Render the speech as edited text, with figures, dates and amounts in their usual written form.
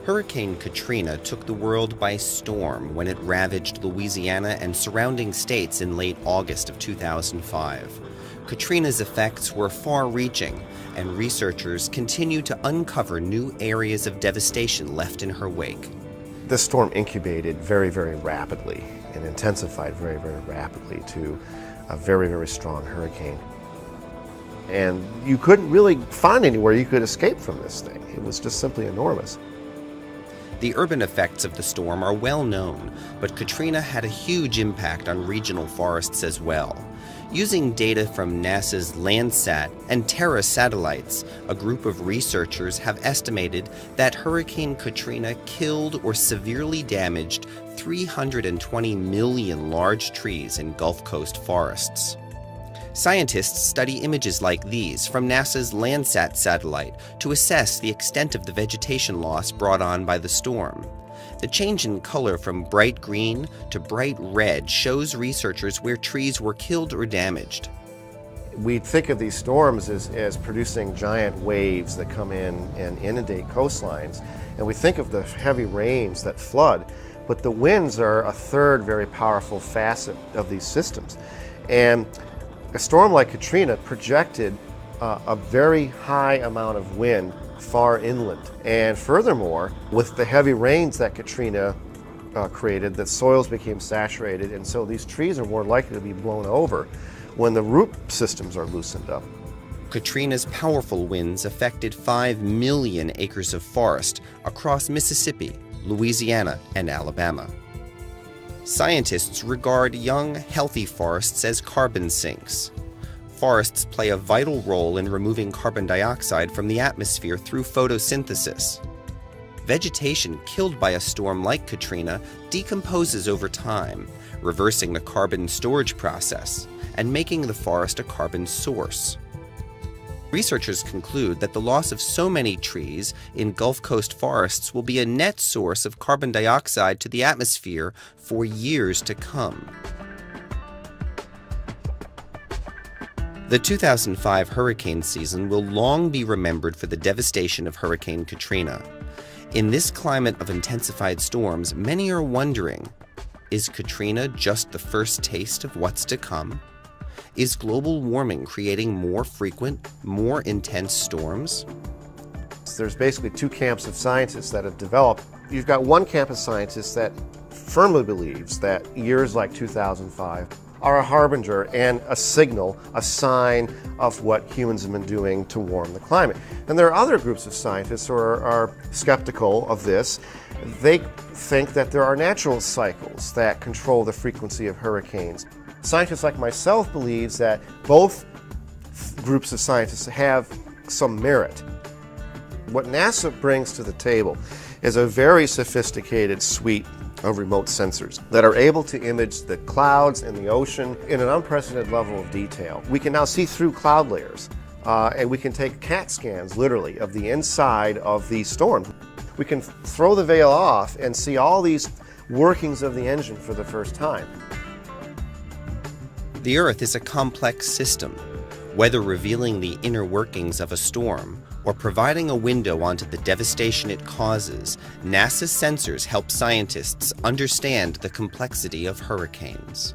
Hurricane Katrina took the world by storm when it ravaged Louisiana and surrounding states in late August of 2005. Katrina's effects were far-reaching, and researchers continue to uncover new areas of devastation left in her wake. This storm incubated very, very rapidly and intensified very, very rapidly to a very, very strong hurricane. And you couldn't really find anywhere you could escape from this thing. It was just simply enormous. The urban effects of the storm are well known, but Katrina had a huge impact on regional forests as well. Using data from NASA's Landsat and Terra satellites, a group of researchers have estimated that Hurricane Katrina killed or severely damaged 320 million large trees in Gulf Coast forests. Scientists study images like these from NASA's Landsat satellite to assess the extent of the vegetation loss brought on by the storm. The change in color from bright green to bright red shows researchers where trees were killed or damaged. We think of these storms as producing giant waves that come in and inundate coastlines, and we think of the heavy rains that flood, but the winds are a third very powerful facet of these systems. And a storm like Katrina projected a very high amount of wind far inland. And furthermore, with the heavy rains that Katrina created, the soils became saturated, and so these trees are more likely to be blown over when the root systems are loosened up. Katrina's powerful winds affected 5 million acres of forest across Mississippi, Louisiana, and Alabama. Scientists regard young, healthy forests as carbon sinks. Forests play a vital role in removing carbon dioxide from the atmosphere through photosynthesis. Vegetation killed by a storm like Katrina decomposes over time, reversing the carbon storage process and making the forest a carbon source. Researchers conclude that the loss of so many trees in Gulf Coast forests will be a net source of carbon dioxide to the atmosphere for years to come. The 2005 hurricane season will long be remembered for the devastation of Hurricane Katrina. In this climate of intensified storms, many are wondering, is Katrina just the first taste of what's to come? Is global warming creating more frequent, more intense storms? There's basically two camps of scientists that have developed. You've got one camp of scientists that firmly believes that years like 2005 are a harbinger and a signal, a sign of what humans have been doing to warm the climate. And there are other groups of scientists who are skeptical of this. They think that there are natural cycles that control the frequency of hurricanes. Scientists like myself believes that both groups of scientists have some merit. What NASA brings to the table is a very sophisticated suite of remote sensors that are able to image the clouds and the ocean in an unprecedented level of detail. We can now see through cloud layers, and we can take CAT scans, literally, of the inside of these storms. We can throw the veil off and see all these workings of the engine for the first time. The Earth is a complex system. Whether revealing the inner workings of a storm or providing a window onto the devastation it causes, NASA's sensors help scientists understand the complexity of hurricanes.